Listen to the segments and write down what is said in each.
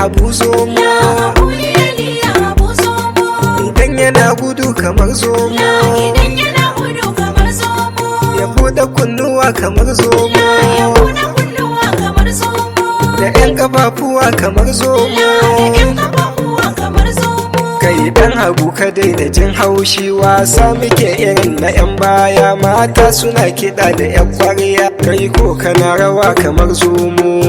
Abu Zomo, idan yana gudu kamar zomo, ya buɗe kunnuwa kamar zomo, da 'yan ƙafafuwa kamar zomo. Kai dan Habu ka daina jin haushi, wasa muke irin na 'yan baya, mata suna kiɗa da 'yan ƙwarya, kai ko kana rawa kamar zomo.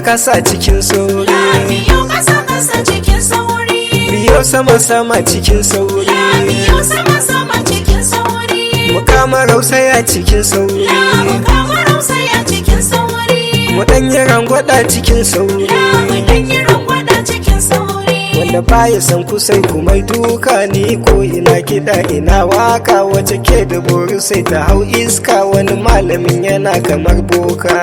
Kasa cikin sauri, biyo kasa cikin sauri, biyo sama cikin sauri, biyo sama cikin sauri, mu kama rausaya cikin sauri, mu kama rausaya cikin sauri, mu danyi rangwada cikin sauri, mu danyi rangwada cikin sauri. wanda baya san kusai kuma duka, ni ko ina kiɗa ina waka, wace ke da bori sai ta hau iska, wani malamin yana kamar boka.